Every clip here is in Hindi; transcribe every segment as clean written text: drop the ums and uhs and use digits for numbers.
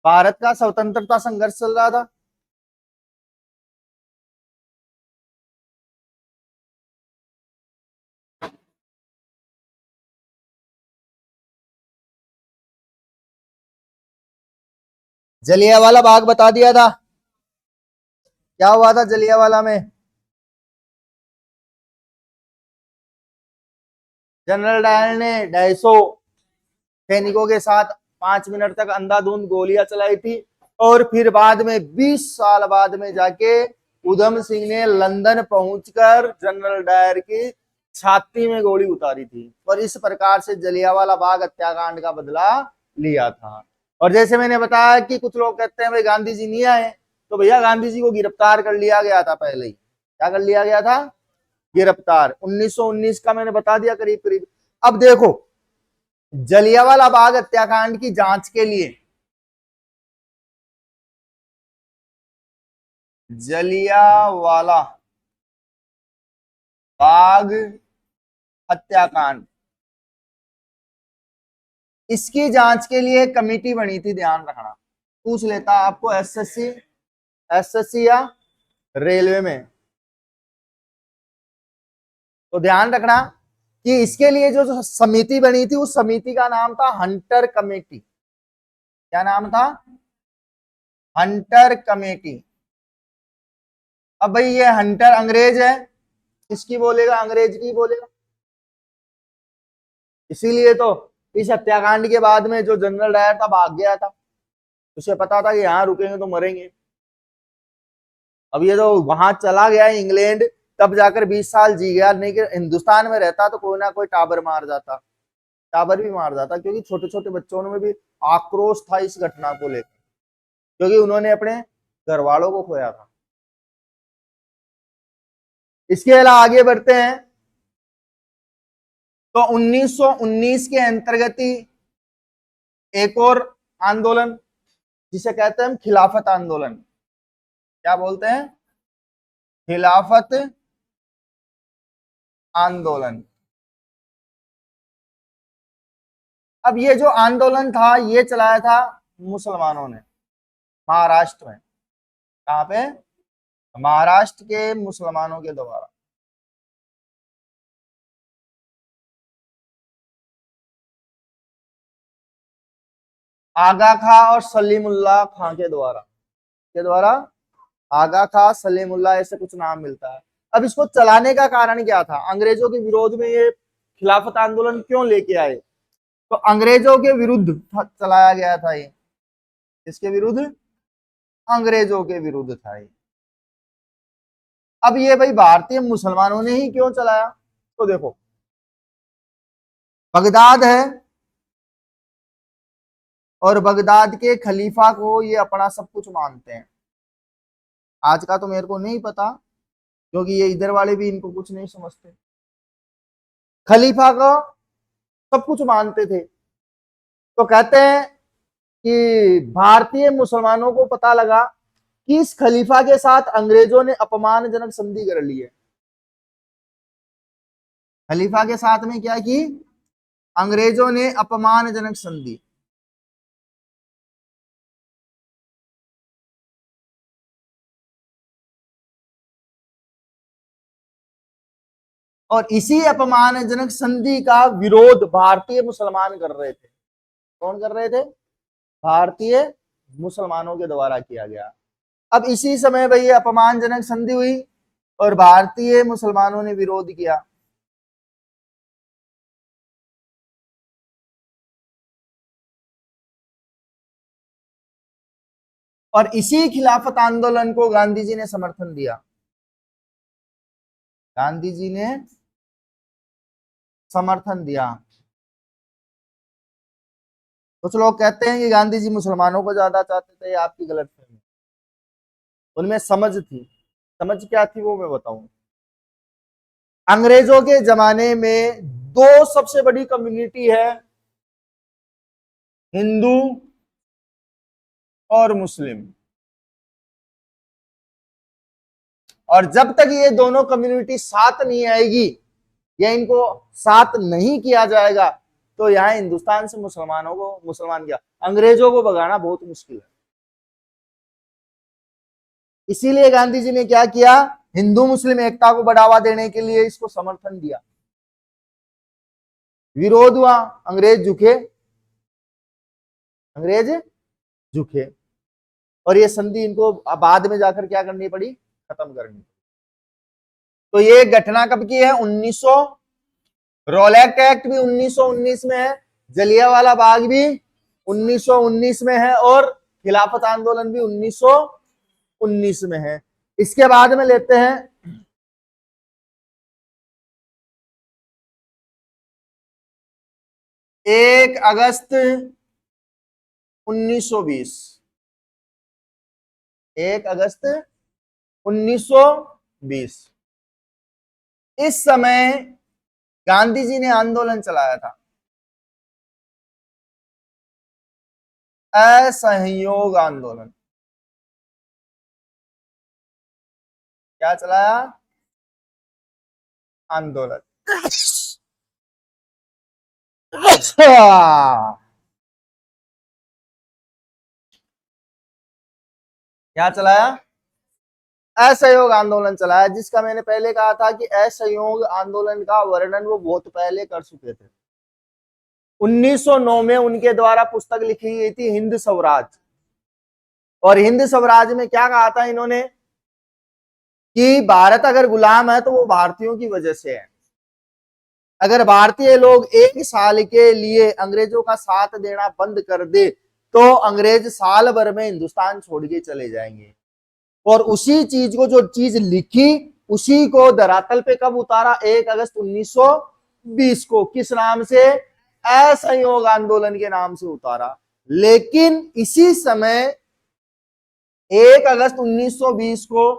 भारत का स्वतंत्रता संघर्ष चल रहा था। जलियांवाला बाग बता दिया था, क्या हुआ था जलियांवाला में? जनरल डायर ने 250 सैनिकों के साथ 5 मिनट तक अंधाधुंध गोलियां चलाई थी, और फिर बाद में 20 साल बाद में जाके उधम सिंह ने लंदन पहुंचकर जनरल डायर की छाती में गोली उतारी थी, और इस प्रकार से जलियांवाला बाग हत्याकांड का बदला लिया था। और जैसे मैंने बताया कि कुछ लोग कहते हैं भाई गांधी जी नहीं आए, तो भैया गांधी जी को गिरफ्तार कर लिया गया था पहले ही। क्या कर लिया गया था? गिरफ्तार। 1919 का मैंने बता दिया करीब करीब। अब देखो, जलियांवाला बाग हत्याकांड की जांच के लिए, जलियांवाला बाग हत्याकांड, इसकी जांच के लिए कमेटी बनी थी, ध्यान रखना। पूछ लेता आपको एसएससी, एसएससी या रेलवे में, तो ध्यान रखना कि इसके लिए जो समिति बनी थी उस समिति का नाम था हंटर कमेटी। क्या नाम था? Hunter committee. अब भाई ये हंटर अंग्रेज है, किसकी बोलेगा? अंग्रेज की बोलेगा। इसीलिए तो इस हत्याकांड के बाद में जो जनरल डायर था भाग गया था, उसे पता था कि यहां रुकेंगे तो मरेंगे। अब ये तो वहां चला गया इंग्लैंड, तब जाकर 20 साल जी गया, नहीं कि हिंदुस्तान में रहता तो कोई ना कोई टाबर मार जाता, टाबर भी मार जाता, क्योंकि छोटे छोटे बच्चों में भी आक्रोश था इस घटना को लेकर, क्योंकि उन्होंने अपने घर वालों को खोया था। इसके अलावा आगे बढ़ते हैं, तो 1919 के अंतर्गत ही एक और आंदोलन, जिसे कहते हैं हम खिलाफत आंदोलन। क्या बोलते हैं? खिलाफत आंदोलन। अब ये जो आंदोलन था ये चलाया था मुसलमानों ने, महाराष्ट्र में। कहां पे? महाराष्ट्र के मुसलमानों के द्वारा। आगा खां और सलीमुल्लाह खां के द्वारा, के द्वारा आगा खां, सलीमुल्लाह, ऐसे कुछ नाम मिलता है। अब इसको चलाने का कारण क्या था? अंग्रेजों के विरोध में ये खिलाफत आंदोलन क्यों लेके आए? तो अंग्रेजों के विरुद्ध चलाया गया था ये। इसके विरुद्ध? अंग्रेजों के विरुद्ध था ये। अब ये भाई भारतीय मुसलमानों ने ही क्यों चलाया? तो देखो, बगदाद है, और बगदाद के खलीफा को ये अपना सब कुछ मानते हैं। आज का तो मेरे को नहीं पता, क्योंकि ये इधर वाले भी इनको कुछ नहीं समझते। खलीफा को सब कुछ मानते थे। तो कहते हैं कि भारतीय मुसलमानों को पता लगा कि इस खलीफा के साथ अंग्रेजों ने अपमानजनक संधि कर ली है। खलीफा के साथ में क्या की? अंग्रेजों ने अपमानजनक संधि। और इसी अपमानजनक संधि का विरोध भारतीय मुसलमान कर रहे थे। कौन कर रहे थे? भारतीय मुसलमानों के द्वारा किया गया। अब इसी समय भाई ये अपमानजनक संधि हुई और भारतीय मुसलमानों ने विरोध किया। और इसी खिलाफत आंदोलन को गांधी जी ने समर्थन दिया। गांधी जी ने समर्थन दिया। कुछ लोग कहते हैं कि गांधी जी मुसलमानों को ज्यादा चाहते थे, आपकी गलतफहमी। उनमें समझ थी। समझ क्या थी वो मैं बताऊं। अंग्रेजों के जमाने में दो सबसे बड़ी कम्युनिटी है, हिंदू और मुस्लिम। और जब तक ये दोनों कम्युनिटी साथ नहीं आएगी या इनको साथ नहीं किया जाएगा, तो यहाँ हिंदुस्तान से मुसलमान क्या अंग्रेजों को भगाना बहुत मुश्किल है। इसीलिए गांधी जी ने क्या किया, हिंदू मुस्लिम एकता को बढ़ावा देने के लिए इसको समर्थन दिया। विरोध हुआ, अंग्रेज झुके और ये संधि इनको बाद में जाकर क्या करनी पड़ी, खत्म करनी। तो ये घटना कब की है, 1900, रोलैक्ट एक्ट भी 1919 में है, जलियांवाला बाग भी 1919 में है और खिलाफत आंदोलन भी 1919 में है। इसके बाद में लेते हैं 1 अगस्त 1920, 1 अगस्त 1920, इस समय गांधी जी ने आंदोलन चलाया था, असहयोग आंदोलन। क्या चलाया, आंदोलन। क्या चलाया, असहयोग आंदोलन चलाया, जिसका मैंने पहले कहा था कि असहयोग आंदोलन का वर्णन वो बहुत पहले कर चुके थे। 1909 में उनके द्वारा पुस्तक लिखी गई थी हिंद स्वराज, और हिंद स्वराज में क्या कहा था इन्होंने कि भारत अगर गुलाम है तो वो भारतीयों की वजह से है। अगर भारतीय लोग 1 साल के लिए अंग्रेजों का साथ देना बंद कर दे तो अंग्रेज साल भर में हिंदुस्तान छोड़ के चले जाएंगे। और उसी चीज को, जो चीज लिखी, उसी को धरातल पे कब उतारा, 1 अगस्त 1920 को, किस नाम से, असहयोग आंदोलन के नाम से उतारा। लेकिन इसी समय 1 अगस्त 1920 को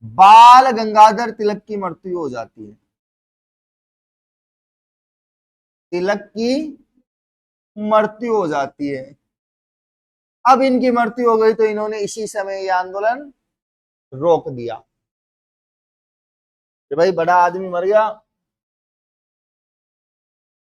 बाल गंगाधर तिलक की मृत्यु हो जाती है। तिलक की मृत्यु हो जाती है। अब इनकी मृत्यु हो गई तो इन्होंने इसी समय ये आंदोलन रोक दिया कि भाई बड़ा आदमी मर गया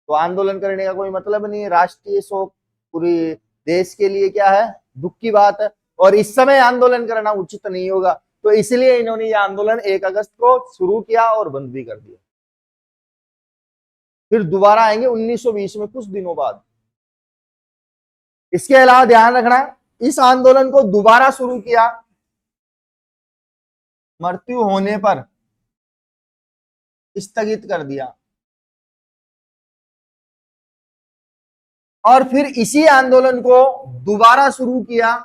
तो आंदोलन करने का कोई मतलब नहीं है। राष्ट्रीय शोक पूरी देश के लिए क्या है, दुख की बात है, और इस समय आंदोलन करना उचित नहीं होगा। तो इसलिए इन्होंने यह आंदोलन 1 अगस्त को शुरू किया और बंद भी कर दिया। फिर दोबारा आएंगे 1920 में, कुछ दिनों बाद। इसके अलावा ध्यान रखना, इस आंदोलन को दोबारा शुरू किया मृत्यु होने पर स्थगित कर दिया, और फिर इसी आंदोलन को दोबारा शुरू किया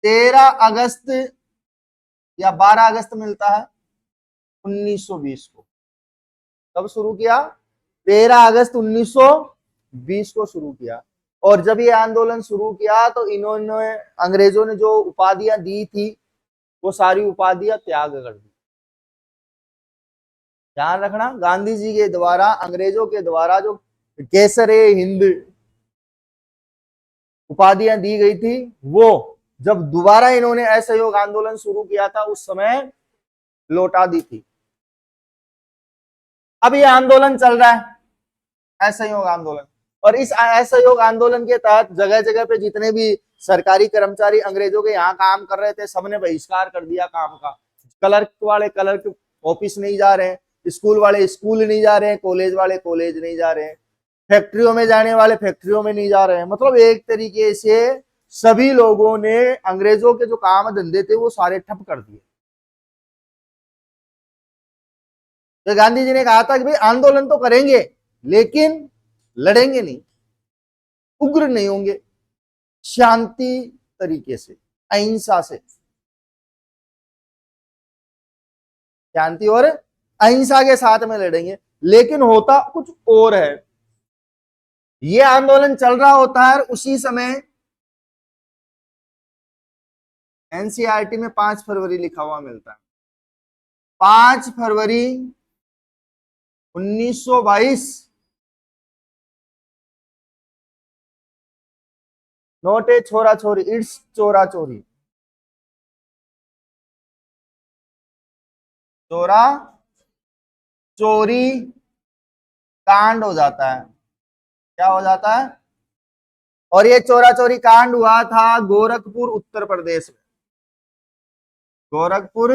13 अगस्त या 12 अगस्त मिलता है 1920 को। कब शुरू किया, 13 अगस्त 1920 को शुरू किया। और जब ये आंदोलन शुरू किया तो इन्होंने, अंग्रेजों ने जो उपाधियां दी थी वो सारी उपाधियां त्याग कर दी। ध्यान रखना, गांधी जी के द्वारा, अंग्रेजों के द्वारा जो केसरे हिंद उपाधियां दी गई थी, वो जब दोबारा इन्होंने असहयोग आंदोलन शुरू किया था उस समय लौटा दी थी। अब ये आंदोलन चल रहा है, असहयोग आंदोलन, और इस असहयोग आंदोलन के तहत जगह जगह पे जितने भी सरकारी कर्मचारी अंग्रेजों के यहाँ काम कर रहे थे, सबने बहिष्कार कर दिया काम का। क्लर्क वाले क्लर्क ऑफिस नहीं जा रहे हैं, स्कूल वाले स्कूल नहीं जा रहे हैं, कॉलेज वाले कॉलेज नहीं जा रहे हैं, फैक्ट्रियों में जाने वाले फैक्ट्रियों में नहीं जा रहे हैं। मतलब एक तरीके से सभी लोगों ने अंग्रेजों के जो काम धंधे थे वो सारे ठप कर दिए। तो गांधी जी ने कहा था कि भाई आंदोलन तो करेंगे लेकिन लड़ेंगे नहीं, उग्र नहीं होंगे, शांति तरीके से, अहिंसा से, शांति और अहिंसा के साथ में लड़ेंगे। लेकिन होता कुछ और है, ये आंदोलन चल रहा होता है उसी समय एनसीईआरटी में 5 फरवरी लिखा हुआ मिलता है। 5 फरवरी 1922, नोट ए छोरा छोरी, इट्स चोरा चोरी, चोरा चोरी कांड हो जाता है। क्या हो जाता है? और ये चोरा चोरी कांड हुआ था गोरखपुर उत्तर प्रदेश में। गोरखपुर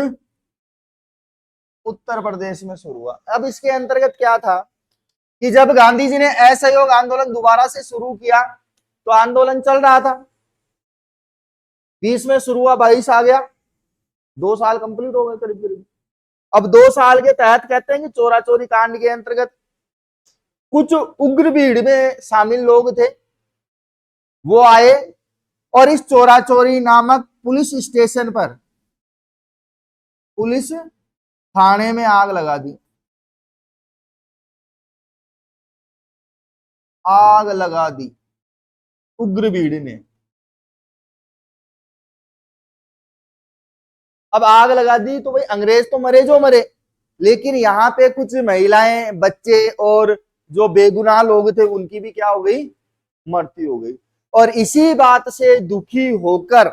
उत्तर प्रदेश में शुरू हुआ। अब इसके अंतर्गत क्या था कि जब गांधी जी ने असहयोग आंदोलन दोबारा से शुरू किया तो आंदोलन चल रहा था, 20 में शुरू हुआ, 22 आ गया, 2 साल कंप्लीट हो गए करीब करीब। अब 2 साल के तहत कहते हैं कि चोरा चोरी कांड के अंतर्गत कुछ उग्र भीड़ में शामिल लोग थे, वो आए और इस चोरा चोरी नामक पुलिस स्टेशन पर, पुलिस थाने में आग लगा दी। आग लगा दी उग्र भीड़ ने। अब आग लगा दी तो भाई अंग्रेज तो मरे जो मरे, लेकिन यहाँ पे कुछ महिलाएं, बच्चे और जो बेगुनाह लोग थे उनकी भी क्या हो गई? मृत्यु हो गई। और इसी बात से दुखी होकर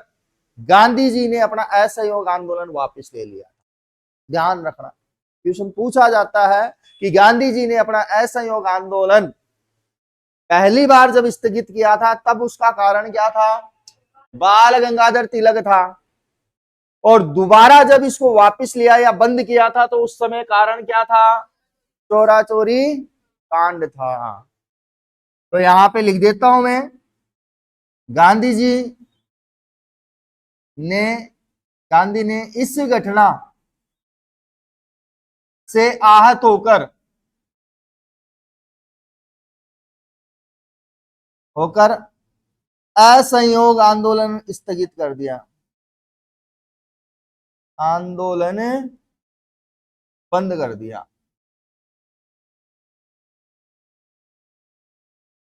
गांधी जी ने अपना असहयोग आंदोलन वापस ले लिया। ध्यान रखना, क्वेश्चन पूछा जाता है कि गांधी जी ने अपना असहयोग आंदोलन पहली बार जब स्थगित किया था तब उसका कारण क्या था? बाल गंगाधर तिलक था। और दोबारा जब इसको वापस लिया या बंद किया था तो उस समय कारण क्या था? चोरा चोरी कांड था। तो यहां पे लिख देता हूं मैं, गांधी जी ने गांधी ने इस घटना से आहत होकर असहयोग आंदोलन स्थगित कर दिया, आंदोलन बंद कर दिया।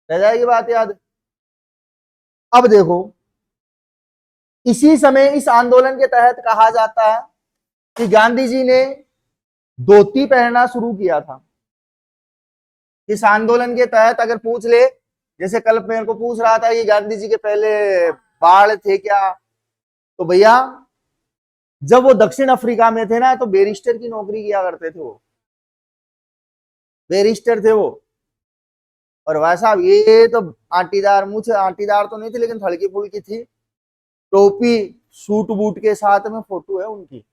रह जाएगी बात याद? अब देखो, इसी समय इस आंदोलन के तहत कहा जाता है कि गांधी जी ने धोती पहनना शुरू किया था। इस आंदोलन के तहत अगर पूछ ले, जैसे कल मेरे को पूछ रहा था कि गांधी जी के पहले बाल थे क्या, तो भैया जब वो दक्षिण अफ्रीका में थे ना तो बैरिस्टर की नौकरी किया करते थे, वो बैरिस्टर थे वो। और वैसा ये तो आंटीदार, मुझे आंटीदार तो नहीं थी लेकिन हल्की फुल्की थी, टोपी सूट बूट के साथ में फोटो है उनकी।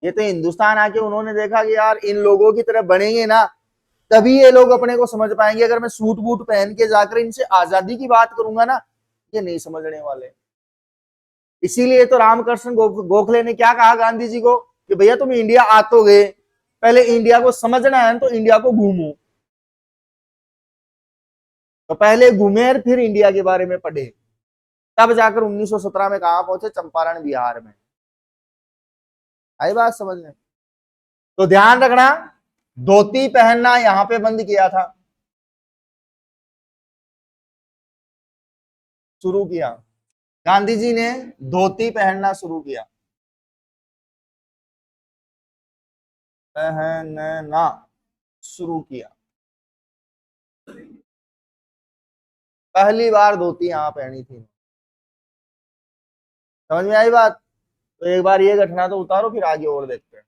ये तो हिंदुस्तान आके उन्होंने देखा कि यार इन लोगों की तरह बनेंगे ना तभी ये लोग अपने को समझ पाएंगे। अगर मैं सूट बूट पहन के जाकर इनसे आजादी की बात करूंगा ना, ये नहीं समझने वाले। इसीलिए तो रामकृष्ण गोखले ने क्या कहा गांधी जी को कि भैया तुम इंडिया आ तो गए, पहले इंडिया को समझना है तो इंडिया को घूमो। तो पहले घूमे और फिर इंडिया के बारे में पढ़े, तब जाकर 1917 में कहां पहुंचे? चंपारण बिहार में। आई बात समझ में? तो ध्यान रखना, धोती पहनना यहां पे बंद किया था, शुरू किया गांधी जी ने, धोती पहनना शुरू किया, पहनना शुरू किया। पहली बार धोती यहां पहनी थी। समझ में आई बात? तो एक बार ये घटना तो उतारो, फिर आगे और देखते हैं।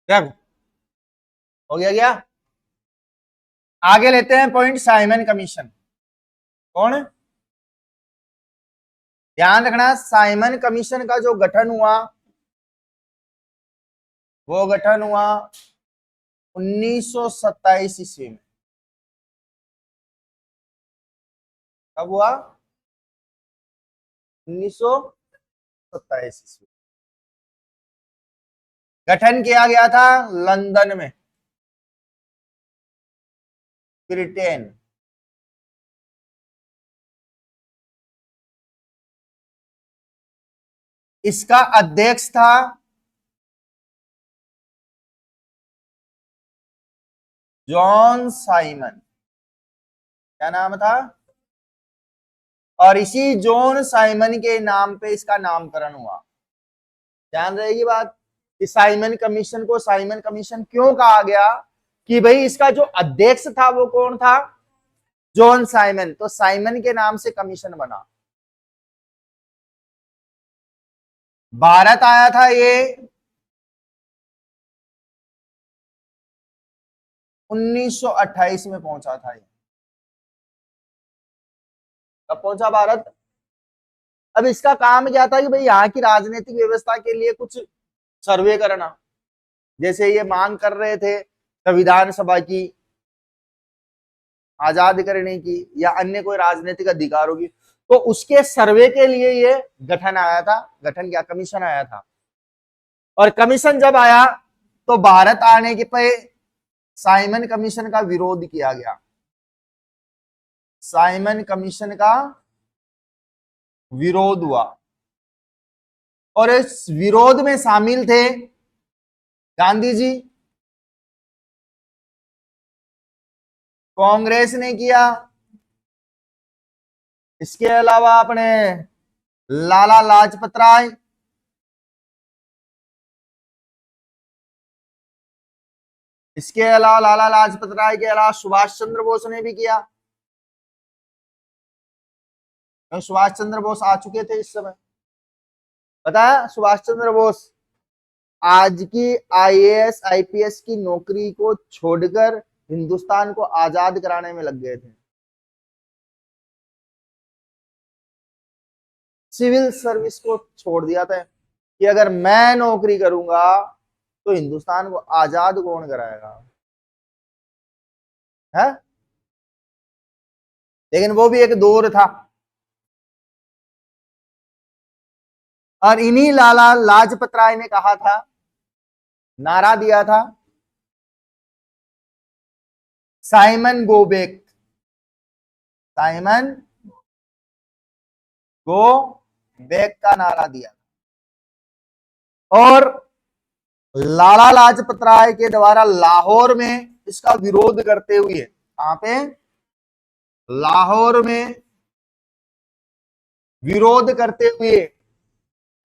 क्या हो गया? क्या आगे लेते हैं पॉइंट, साइमन कमीशन। कौन? ध्यान रखना, साइमन कमीशन का जो गठन हुआ वो गठन हुआ 1927 ईस्वी में। कब हुआ? 1927 ईस्वी। गठन किया गया था लंदन में, ब्रिटेन। इसका अध्यक्ष था जॉन साइमन। क्या नाम था? और इसी जॉन साइमन के नाम पे इसका नामकरण हुआ। ध्यान रहेगी बात, कि साइमन कमीशन को साइमन कमीशन क्यों कहा गया? कि भाई इसका जो अध्यक्ष था वो कौन था? जॉन साइमन, तो साइमन के नाम से कमीशन बना। भारत आया था ये 1928 में पहुंचा था। ये कब पहुंचा भारत? अब इसका काम क्या था कि भाई यहाँ की राजनीतिक व्यवस्था के लिए कुछ सर्वे करना, जैसे ये मांग कर रहे थे संविधान सभा की आजाद करने की या अन्य कोई राजनीतिक अधिकारों की, तो उसके सर्वे के लिए ये गठन आया था, गठन क्या, कमीशन आया था। और कमीशन जब आया तो भारत आने के पे साइमन कमीशन का विरोध किया गया। साइमन कमीशन का विरोध हुआ और इस विरोध में शामिल थे गांधी जी, कांग्रेस ने किया, इसके अलावा अपने लाला लाजपत राय, इसके अलावा लाला लाजपत राय के अलावा सुभाष चंद्र बोस ने भी किया। सुभाष चंद्र बोस आ चुके थे इस समय, पता है सुभाष चंद्र बोस आज की आईएएस आईपीएस की नौकरी को छोड़कर हिंदुस्तान को आजाद कराने में लग गए थे। सिविल सर्विस को छोड़ दिया था कि अगर मैं नौकरी करूंगा तो हिंदुस्तान को आजाद कौन कराएगा, है? लेकिन वो भी एक दौर था। और इन्हीं लाला लाजपत राय ने कहा था, नारा दिया था, Simon go back, Simon go back का नारा दिया। और लाला लाजपत राय के द्वारा लाहौर में इसका विरोध करते हुए, कहां पे, लाहौर में विरोध करते हुए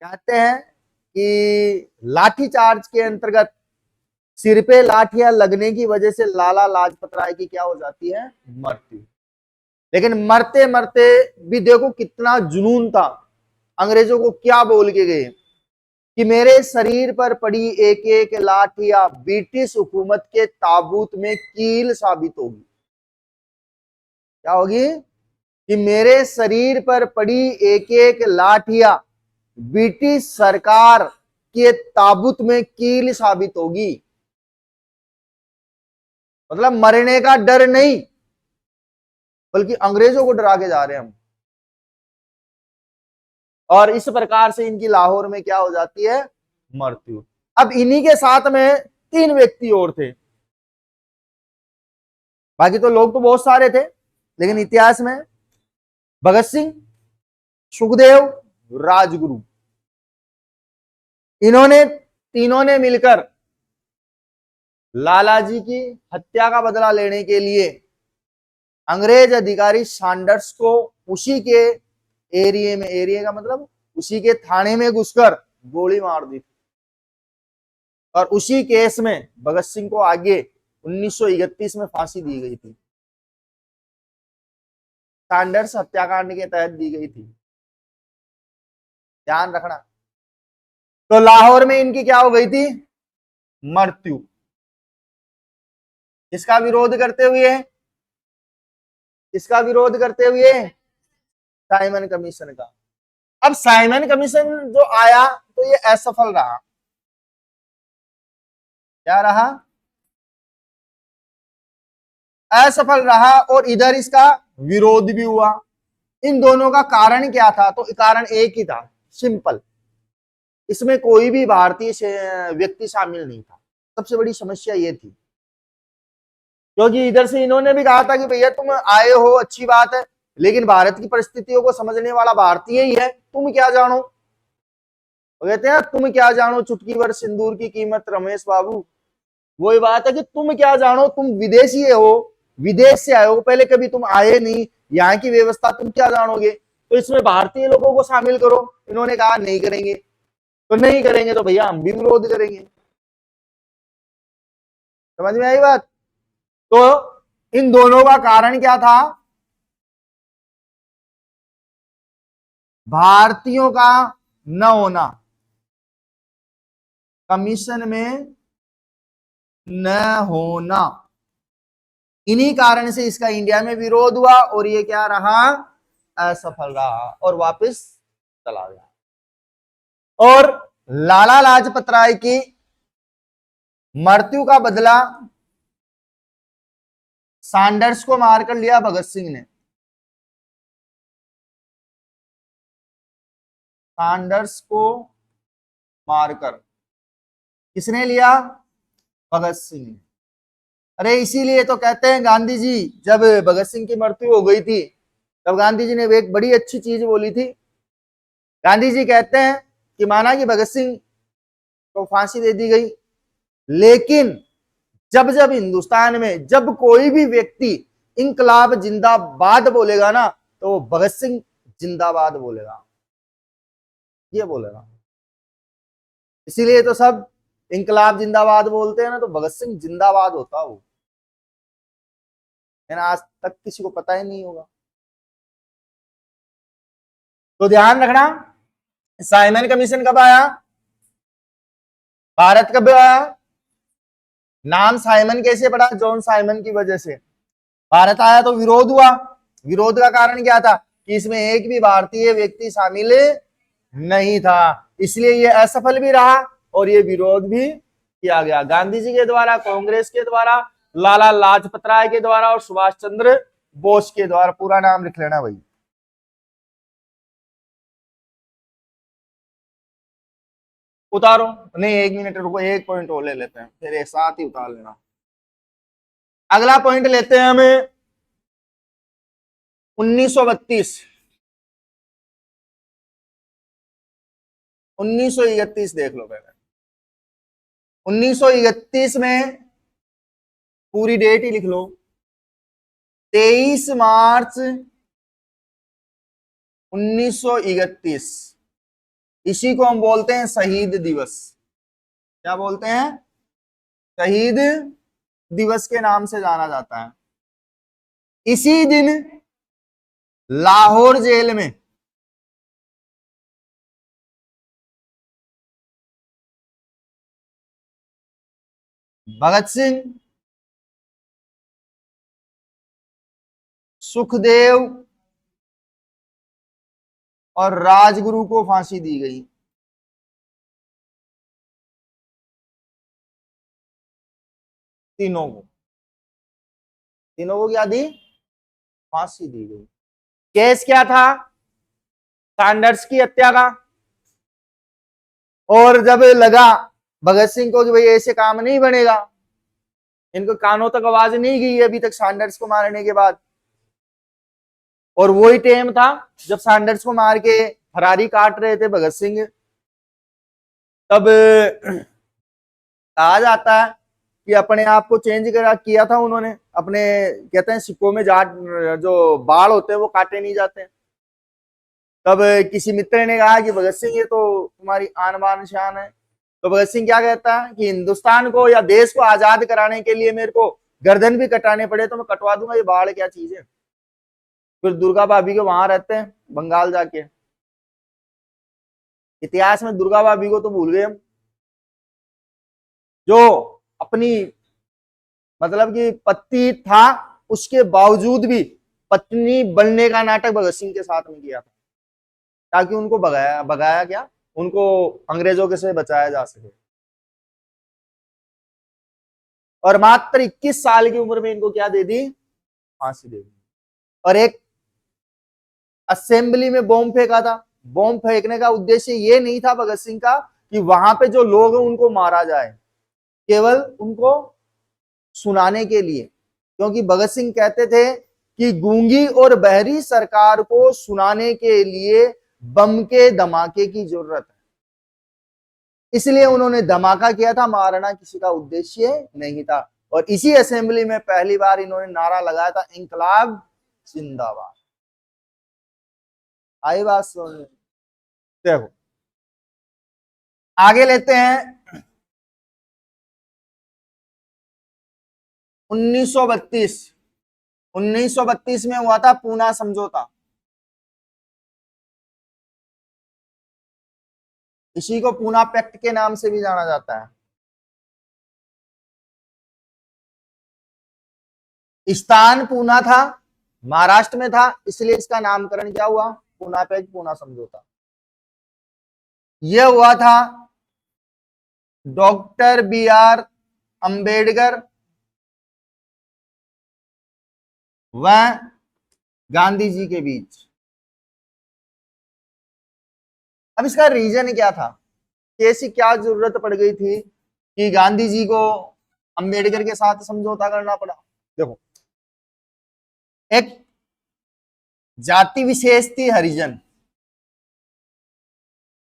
कहते हैं कि लाठीचार्ज के अंतर्गत सिर पे लाठियां लगने की वजह से लाला लाजपत राय की क्या हो जाती है, मृत्यु। लेकिन मरते मरते भी देखो कितना जुनून था, अंग्रेजों को क्या बोल के गए कि मेरे शरीर पर पड़ी एक एक लाठियां ब्रिटिश हुकूमत के ताबूत में कील साबित होगी। क्या होगी? कि मेरे शरीर पर पड़ी एक एक लाठियां ब्रिटिश सरकार के ताबूत में कील साबित होगी। मतलब मरने का डर नहीं, बल्कि अंग्रेजों को डरा के जा रहे हैं हम। और इस प्रकार से इनकी लाहौर में क्या हो जाती है, मृत्यु। अब इन्हीं के साथ में 3 व्यक्ति और थे, बाकी तो लोग तो बहुत सारे थे, लेकिन इतिहास में भगत सिंह, सुखदेव, राजगुरु, इन्होंने तीनों ने मिलकर लालाजी की हत्या का बदला लेने के लिए अंग्रेज अधिकारी सैंडर्स को उसी के एरिया में, एरिया का मतलब उसी के थाने में घुसकर गोली मार दी थी। और उसी केस में भगत सिंह को आगे 1931 में फांसी दी गई थी, सैंडर्स हत्याकांड के तहत दी गई थी, ध्यान रखना। तो लाहौर में इनकी क्या हो गई थी, मृत्यु। इसका विरोध करते हुए, इसका विरोध करते हुए साइमन कमीशन का। अब साइमन कमीशन जो आया तो ये असफल रहा। क्या रहा? असफल रहा। और इधर इसका विरोध भी हुआ। इन दोनों का कारण क्या था? तो कारण एक ही था, सिंपल, इसमें कोई भी भारतीय व्यक्ति शामिल नहीं था। सबसे बड़ी समस्या ये थी, क्योंकि इधर से इन्होंने भी कहा था कि भैया तुम आए हो अच्छी बात है, लेकिन भारत की परिस्थितियों को समझने वाला भारतीय ही है, तुम क्या जानो। वो कहते हैं तुम क्या जानो चुटकी भर सिंदूर की कीमत रमेश बाबू। वही बात है कि तुम क्या जानो, तुम विदेशी हो, विदेश से आए हो, पहले कभी तुम आए नहीं, यहाँ की व्यवस्था तुम क्या जानोगे। तो इसमें भारतीय लोगों को शामिल करो। इन्होंने कहा नहीं करेंगे। तो नहीं करेंगे तो भैया हम भी विरोध करेंगे। समझ में आई बात? तो इन दोनों का कारण क्या था? भारतीयों का न होना, कमीशन में न होना, इन्हीं कारण से इसका इंडिया में विरोध हुआ और ये क्या रहा, असफल रहा और वापस चला गया। और लाला लाजपत राय की मृत्यु का बदला सैंडर्स को मारकर लिया भगत सिंह ने। सैंडर्स को मारकर किसने लिया, भगत सिंह ने। अरे इसीलिए तो कहते हैं गांधी जी, जब भगत सिंह की मृत्यु हो गई थी तब गांधी जी ने एक बड़ी अच्छी चीज बोली थी। गांधी जी कहते हैं कि माना कि भगत सिंह को फांसी दे दी गई, लेकिन जब जब हिंदुस्तान में जब कोई भी व्यक्ति इंकलाब जिंदाबाद बोलेगा ना, तो वो भगत सिंह जिंदाबाद बोलेगा, ये बोलेगा। इसीलिए तो सब इंकलाब जिंदाबाद बोलते हैं ना, तो भगत सिंह जिंदाबाद होता वो है ना। आज तक किसी को पता ही नहीं होगा। तो ध्यान रखना, साइमन कमीशन कब आया, भारत कब आया, नाम साइमन कैसे पड़ा, जॉन साइमन की वजह से भारत आया। तो विरोध हुआ, विरोध का कारण क्या था कि इसमें एक भी भारतीय व्यक्ति शामिल नहीं था, इसलिए ये असफल भी रहा और ये विरोध भी किया गया गांधी जी के द्वारा, कांग्रेस के द्वारा, लाला लाजपत राय के द्वारा और सुभाष चंद्र बोस के द्वारा। पूरा नाम लिख लेना भाई। उतारो, नहीं 1 मिनट रुको, एक पॉइंट और ले लेते हैं फिर एक साथ ही उतार लेना। अगला पॉइंट लेते हैं हमें 1932, 1931 देख लो पहले। 1931 में पूरी डेट ही लिख लो, 23 मार्च 1931, इसी को हम बोलते हैं शहीद दिवस। क्या बोलते हैं, शहीद दिवस के नाम से जाना जाता है। इसी दिन लाहौर जेल में भगत सिंह, सुखदेव और राजगुरु को फांसी दी गई। तीनों को, तीनों को क्या दी, फांसी दी गई। केस क्या था, सैंडर्स की हत्या का। और जब लगा भगत सिंह को कि भाई ऐसे काम नहीं बनेगा, इनको कानों तक आवाज नहीं गई अभी तक सैंडर्स को मारने के बाद, और वही टाइम था जब सैंडर्स को मार के फरारी काट रहे थे भगत सिंह, तब कहा जाता है कि अपने आप को चेंज करा किया था उन्होंने अपने, कहते हैं सिक्कों में जाट जो बाल होते हैं वो काटे नहीं जाते। तब किसी मित्र ने कहा कि भगत सिंह ये तो तुम्हारी आन बान शान है। तो भगत सिंह क्या कहता है कि हिंदुस्तान को या देश को आजाद कराने के लिए मेरे को गर्दन भी कटाने पड़े तो मैं कटवा दूंगा, ये बाढ़ क्या चीज है। फिर दुर्गा भाभी के वहां रहते हैं बंगाल जाके, इतिहास में दुर्गा भाभी को तो भूल गए हम, जो अपनी मतलब कि पति था उसके बावजूद भी पत्नी बनने का नाटक भगत सिंह के साथ में किया था, ताकि उनको भगाया भगाया क्या, उनको अंग्रेजों के से बचाया जा सके। और मात्र 21 साल की उम्र में इनको क्या दे दी, फांसी दे दी। और एक असेंबली में बॉम्ब फेंका था। बॉम्ब फेंकने का उद्देश्य ये नहीं था भगत सिंह का कि वहां पे जो लोग हैं उनको मारा जाए, केवल उनको सुनाने के लिए, क्योंकि भगत सिंह कहते थे कि गूंगी और बहरी सरकार को सुनाने के लिए बम के धमाके की जरूरत है, इसलिए उन्होंने धमाका किया था, मारना किसी का उद्देश्य नहीं था। और इसी असेंबली में पहली बार इन्होंने नारा लगाया था, इंकलाब जिंदाबाद। आई बात सुन, देखो आगे लेते हैं 1932। 1932 में हुआ था पूना समझौता। इसी को पूना पैक्ट के नाम से भी जाना जाता है। स्थान पूना था, महाराष्ट्र में था, इसलिए इसका नामकरण क्या हुआ, पूना पैक्ट, पूना समझौता। यह हुआ था डॉक्टर बी आर अंबेडकर व गांधी जी के बीच। अब इसका रीजन क्या था, कैसी क्या जरूरत पड़ गई थी कि गांधी जी को अंबेडकर के साथ समझौता करना पड़ा। देखो, एक जाति विशेष थी हरिजन,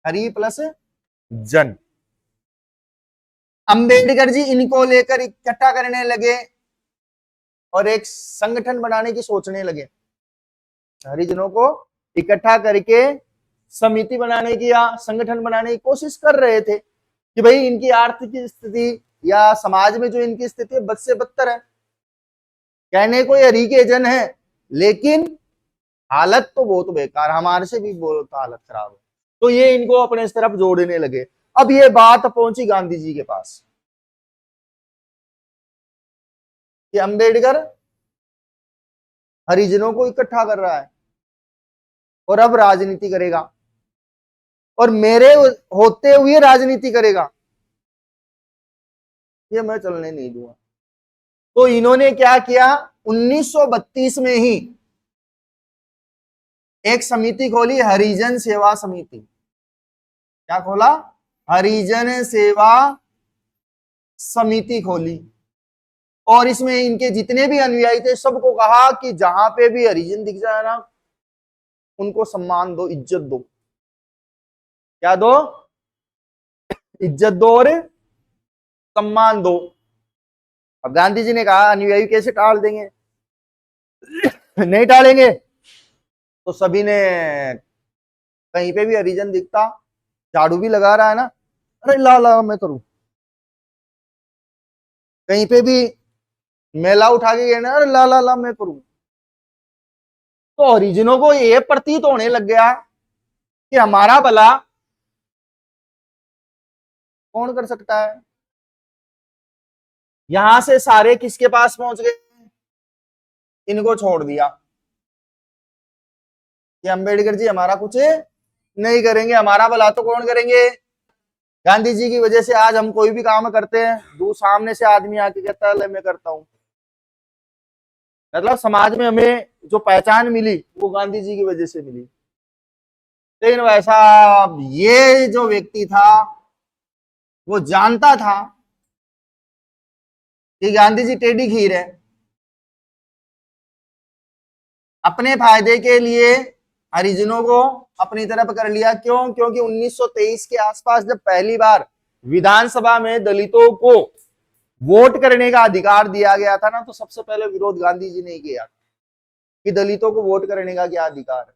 हरि प्लस जन। अंबेडकर जी इनको लेकर इकट्ठा करने लगे और एक संगठन बनाने की सोचने लगे। हरिजनों को इकट्ठा करके समिति बनाने की या संगठन बनाने की कोशिश कर रहे थे कि भाई इनकी आर्थिक स्थिति या समाज में जो इनकी स्थिति है बद से बदतर है। कहने को ये हरि के जन है, लेकिन हालत तो बहुत बेकार, हमारे से भी बहुत हालत खराब है। तो ये इनको अपने इस तरफ जोड़ने लगे। अब ये बात पहुंची गांधी जी के पास कि अंबेडकर हरिजनों को इकट्ठा कर रहा है और अब राजनीति करेगा और मेरे होते हुए राजनीति करेगा, ये मैं चलने नहीं दूंगा। तो इन्होंने क्या किया, 1932 में ही एक समिति खोली, हरिजन सेवा समिति। क्या खोला, हरिजन सेवा समिति खोली। और इसमें इनके जितने भी अनुयायी थे सबको कहा कि जहां पे भी हरिजन दिख जाए ना, उनको सम्मान दो, इज्जत दो। क्या दो, इज्जत दो और सम्मान दो। अब गांधी जी ने कहा अनुयायी कैसे टाल देंगे, नहीं टालेंगे। तो सभी ने, कहीं पे भी हरिजन दिखता, झाड़ू भी लगा रहा है ना, अरे ला ला मैं करूं। कहीं पे भी मेला उठा के गए ना, अरे ला ला ला मैं करूं। तो हरिजनों को ये प्रतीत होने लग गया कि हमारा भला कौन कर सकता है। यहां से सारे किसके पास पहुंच गए, इनको छोड़ दिया कि अंबेडकर जी हमारा कुछ नहीं करेंगे, हमारा भला तो कौन करेंगे। गांधी जी की वजह से आज हम कोई भी काम करते हैं, दो सामने से आदमी आके कहता है मैं करता हूं। मतलब समाज में हमें जो पहचान मिली वो गांधी जी की वजह से मिली। लेकिन वैसा ये जो व्यक्ति था वो जानता था कि गांधी जी टेढ़ी खीर है, अपने फायदे के लिए हरिजनों को अपनी तरफ कर लिया। क्यों, क्योंकि 1923 के आसपास जब पहली बार विधानसभा में दलितों को वोट करने का अधिकार दिया गया था ना, तो सबसे पहले विरोध गांधी जी ने किया कि दलितों को वोट करने का क्या अधिकार है।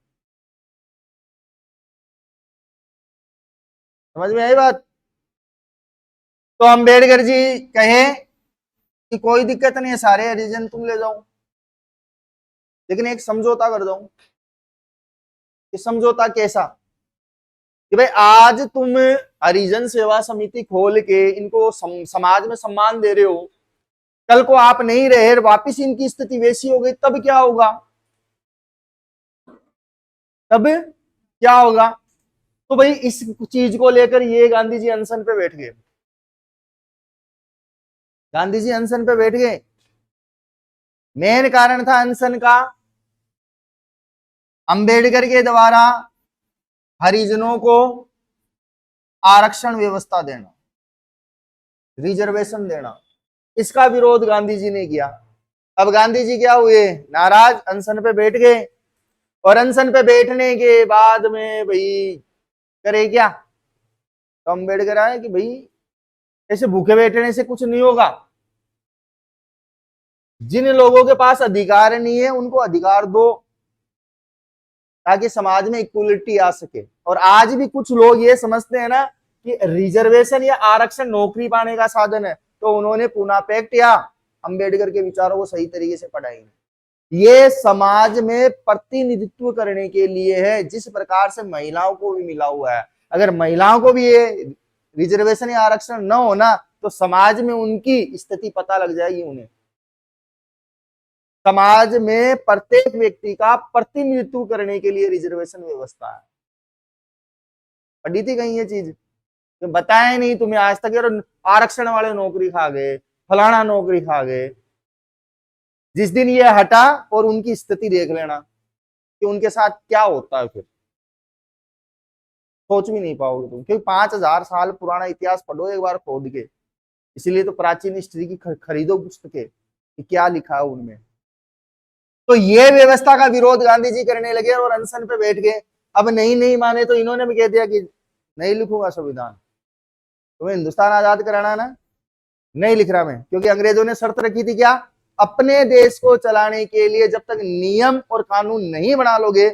समझ में आई बात। तो अंबेडकर जी कहे कि कोई दिक्कत नहीं है, सारे हरिजन तुम ले जाओ, लेकिन एक समझौता कर दो। कि समझौता कैसा, कि भाई आज तुम हरिजन सेवा समिति खोल के इनको समाज में सम्मान दे रहे हो, कल को आप नहीं रहे, वापिस इनकी स्थिति वैसी हो गई, तब क्या होगा, तब क्या होगा। तो भाई इस चीज को लेकर ये गांधी जी अनशन पे बैठ गए। गांधी जी अनशन पे बैठ गए। मेन कारण था अनशन का, अंबेडकर के द्वारा हरिजनों को आरक्षण व्यवस्था देना, रिजर्वेशन देना, इसका विरोध गांधी जी ने किया। अब गांधी जी क्या हुए, नाराज, अनशन पे बैठ गए। और अनशन पे बैठने के बाद में भाई करे क्या, तो अंबेडकर आए कि भाई ऐसे भूखे बैठने से कुछ नहीं होगा। जिन लोगों के पास अधिकार नहीं है उनको अधिकार दो, ताकि समाज में इक्वलिटी आ सके। और आज भी कुछ लोग ये समझते हैं ना कि रिजर्वेशन या आरक्षण नौकरी पाने का साधन है, तो उन्होंने पूना पैक्ट या अंबेडकर के विचारों को सही तरीके से पढ़ा ही नहीं। ये समाज में प्रतिनिधित्व करने के लिए है, जिस प्रकार से महिलाओं को भी मिला हुआ है। अगर महिलाओं को भी ये रिजर्वेशन या आरक्षण न होना तो समाज में उनकी स्थिति पता लग जाएगी उन्हें। समाज में प्रत्येक व्यक्ति का प्रतिनिधित्व करने के लिए रिजर्वेशन व्यवस्था है। पढ़ी थी कहीं ये चीज? तो बताया नहीं तुम्हें आज तक, यार आरक्षण वाले नौकरी खा गए, फलाना नौकरी खा गए। जिस दिन ये हटा और उनकी स्थिति देख लेना कि उनके साथ क्या होता है, फिर सोच भी नहीं पाओगे तुम, क्योंकि 5000 साल पुराना इतिहास पढ़ो एक बार खोद के। इसलिए तो प्राचीन हिस्ट्री की खरीदो पुस्तकें कि क्या लिखा है उनमें। तो ये व्यवस्था का विरोध गांधी जी करने लगे और अनशन पे बैठ गए। अब नहीं माने तो इन्होंने भी कह दिया कि नहीं लिखूंगा संविधान, तुम्हें हिंदुस्तान आजाद कराना ना, नहीं लिख रहा मैं। क्योंकि अंग्रेजों ने शर्त रखी थी क्या, अपने देश को चलाने के लिए जब तक नियम और कानून नहीं बना लोगे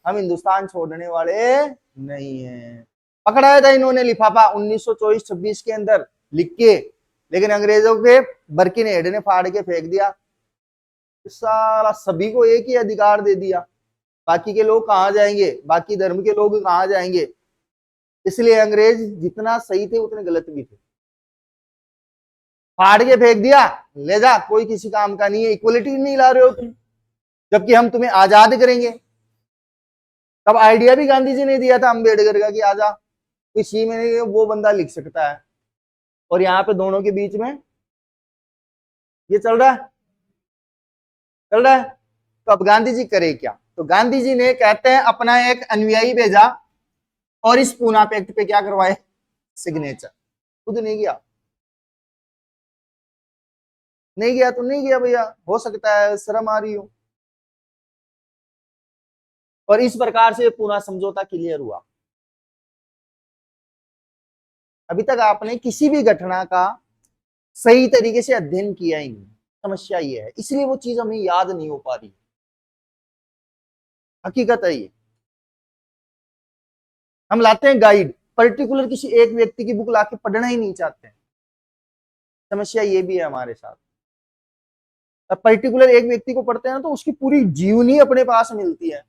हम हिंदुस्तान छोड़ने वाले नहीं है। पकड़ाया था इन्होंने लिफाफा 1924-26 के अंदर लिख के, लेकिन अंग्रेजों के बर्किन हेड ने फाड़ के फेंक दिया। सारा सभी को एक ही अधिकार दे दिया, बाकी के लोग कहां जाएंगे, बाकी धर्म के लोग कहां जाएंगे। इसलिए अंग्रेज जितना सही थे उतने गलत भी थे। फाड़ के फेंक दिया, ले जा, कोई किसी काम का नहीं है, इक्वलिटी नहीं ला रहे हो तुम, जबकि हम तुम्हें आजाद करेंगे। तब आइडिया भी गांधी जी ने दिया था अम्बेडकर का कि आजा, किसी में वो बंदा लिख सकता है। और यहाँ पे दोनों के बीच में ये चल रहा है। तो अब गांधी जी करे क्या? तो गांधी जी ने कहते हैं अपना एक अनुयायी भेजा और इस पूना पैक्ट पे क्या करवाए, सिग्नेचर। खुद नहीं गया, नहीं गया तो नहीं गया भैया, हो सकता है शर्म आ रही हो। और इस प्रकार से पूना समझौता क्लियर हुआ। अभी तक आपने किसी भी घटना का सही तरीके से अध्ययन किया ही नहीं, समस्या ये है, इसलिए वो चीज हमें याद नहीं हो पा रही। हकीकत है ये। हम लाते हैं गाइड, पर्टिकुलर किसी एक व्यक्ति की बुक लाके पढ़ना ही नहीं चाहते हैं। समस्या ये भी है हमारे साथ। अब पर्टिकुलर एक व्यक्ति को पढ़ते हैं ना तो उसकी पूरी जीवनी अपने पास मिलती है,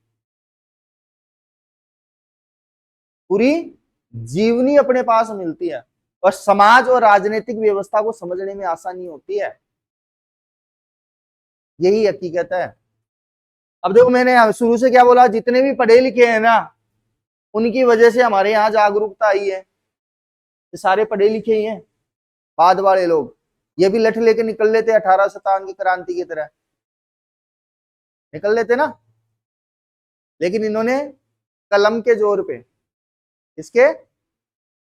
पूरी जीवनी अपने पास मिलती है, और समाज और राजनीतिक व्यवस्था को समझने में आसानी होती है। यही हकीकत है। अब देखो मैंने शुरू से क्या बोला, जितने भी पढ़े लिखे हैं ना उनकी वजह से हमारे यहाँ जागरूकता आई है। ये सारे पढ़े लिखे ही हैं। बाद वाले लोग ये भी लठ लेके निकल लेते 1857 की क्रांति की तरह निकल लेते ना, लेकिन इन्होंने कलम के जोर पे, इसके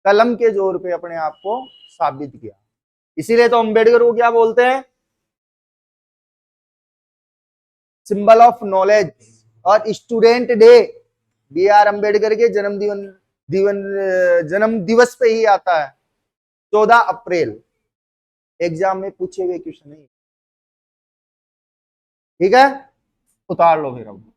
कलम के जोर पे अपने आप को साबित किया। इसीलिए तो अम्बेडकर को क्या बोलते हैं, सिंबल ऑफ नॉलेज। और student day B R Ambedkar के जन्म दिवस पे ही आता है, 14 अप्रैल। एग्जाम में पूछे हुए क्वेश्चन नहीं, ठीक है, उतार लो फिर अब।